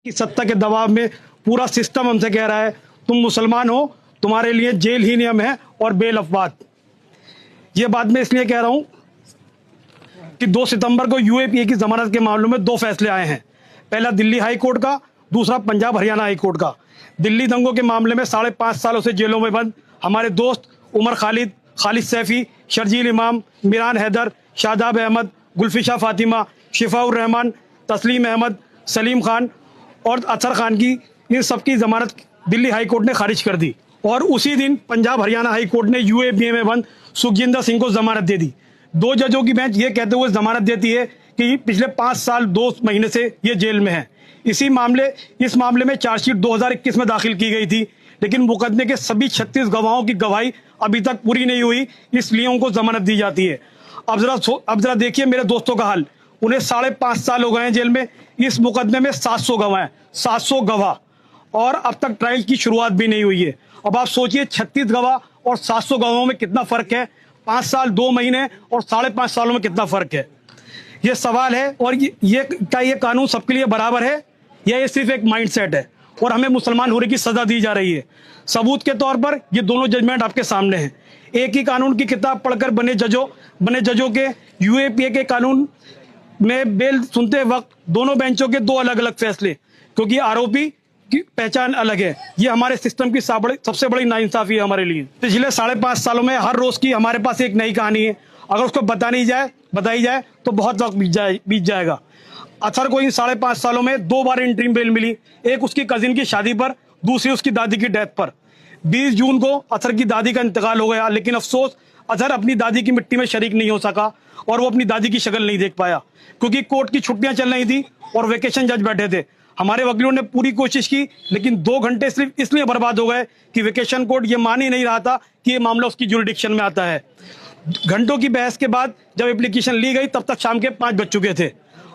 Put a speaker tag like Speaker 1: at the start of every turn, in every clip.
Speaker 1: की सत्ता के दबाव में पूरा सिस्टम हमसे कह रहा है तुम मुसलमान हो, तुम्हारे लिए जेल ही नियम है और बेल अफवाद। ये बात मैं इसलिए कह रहा हूं कि 2 सितंबर को यूएपीए की जमानत के मामलों में 2 फैसले आए हैं। पहला दिल्ली हाई कोर्ट का, दूसरा पंजाब हरियाणा हाई कोर्ट का। दिल्ली दंगों के मामले में 5.5 सालों से जेलों में बंद हमारे दोस्त उमर खालिद, खालिद सैफी, शर्जील इमाम, मिरान हैदर, शादाब अहमद, गुलफिशा फातिमा, शिफाउर रहमान, तस्लीम अहमद, सलीम खान और अतर खान की इन सबकी जमानत दिल्ली हाई कोर्ट ने खारिज कर दी। और उसी दिन पंजाब हरियाणा हाई कोर्ट ने यूएपीए में बंद सुखजिंदर सिंह को जमानत दे दी। 2 जजों की बेंच ये कहते हुए जमानत देती है कि पिछले 5 साल 2 महीने से ये जेल में है। इस मामले में चार्जशीट 2021 में दाखिल की गई थी, लेकिन मुकदमे के सभी 36 गवाहों की गवाही अभी तक पूरी नहीं हुई, इसलिए उनको जमानत दी जाती है। अब जरा देखिए मेरे दोस्तों का हाल। उन्हें 5.5 साल हो गए हैं जेल में। इस मुकदमे में 700 गवाह हैं, 700 गवाह, और अब तक ट्रायल की शुरुआत भी नहीं हुई है। अब आप सोचिए 36 गवाह और 700 गवाहों में कितना फर्क है। 5 साल 2 महीने और 5.5 सालों में कितना फर्क है। ये सवाल है। और क्या ये कानून सबके लिए बराबर है या ये सिर्फ एक माइंडसेट है और हमें मुसलमान होने की सजा दी जा रही है। सबूत के तौर पर ये दोनों जजमेंट आपके सामने हैं। एक ही कानून की किताब पढ़कर बने जजों के यूएपीए के कानून में बेल सुनते वक्त दोनों बेंचों के 2 अलग अलग फैसले, क्योंकि आरोपी की पहचान अलग है। ये हमारे सिस्टम की सबसे बड़ी नाइंसाफी है हमारे लिए। पिछले 5.5 सालों में हर रोज की हमारे पास एक नई कहानी है। अगर उसको बताई जाए तो बहुत वक्त बीत जाएगा। अतर को इन 5.5 सालों में 2 बार इंटरिम बेल मिली, एक उसकी कजिन की शादी पर, दूसरी उसकी दादी की डेथ पर। 20 जून को अतर की दादी का इंतकाल हो गया, लेकिन अफसोस अतर अपनी दादी की मिट्टी में शरीक नहीं हो सका और वो अपनी दादी की शक्ल नहीं देख पाया, क्योंकि कोर्ट की छुट्टियां चल रही थी और वेकेशन जज बैठे थे। हमारे वकीलों ने पूरी कोशिश की, लेकिन 2 घंटे सिर्फ इसलिए बर्बाद हो गए कि वेकेशन कोर्ट ये मान ही नहीं रहा था कि ये मामला उसकी जुरिडिक्शन में आता है। घंटों की बहस के बाद जब एप्लीकेशन ली गई तब तक शाम के 5 बज चुके थे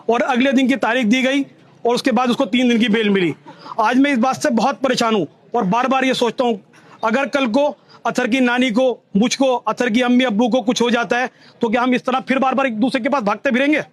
Speaker 1: और अगले दिन की तारीख दी गई और उसके बाद उसको 3 दिन की बेल मिली। आज मैं इस बात से बहुत परेशान हूँ और बार बार ये सोचता हूँ, अगर कल को अतर की नानी को, मुझको, अतर की अम्मी अब्बू को कुछ हो जाता है तो क्या हम इस तरह फिर बार बार एक दूसरे के पास भागते फिरेंगे?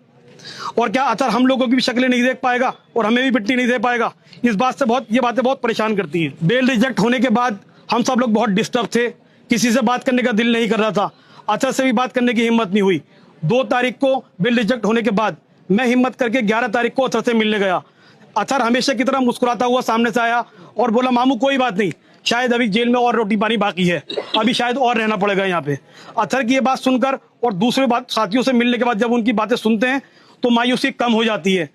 Speaker 1: और क्या अतर हम लोगों की भी शक्लें नहीं देख पाएगा और हमें भी मिट्टी नहीं दे पाएगा? इस बात से ये बातें बहुत परेशान करती हैं। बेल रिजेक्ट होने के बाद हम सब लोग बहुत डिस्टर्ब थे, किसी से बात करने का दिल नहीं कर रहा था, अतर से भी बात करने की हिम्मत नहीं हुई। 2 तारीख को बेल रिजेक्ट होने के बाद मैं हिम्मत करके 11 तारीख को अतर से मिलने गया। अतर हमेशा की तरह मुस्कुराता हुआ सामने से आया और बोला, मामू कोई बात नहीं, शायद अभी जेल में और रोटी पानी बाकी है, अभी शायद और रहना पड़ेगा यहाँ पे। अतर की ये बात सुनकर और दूसरे साथियों से मिलने के बाद जब उनकी बातें सुनते हैं तो मायूसी कम हो जाती है।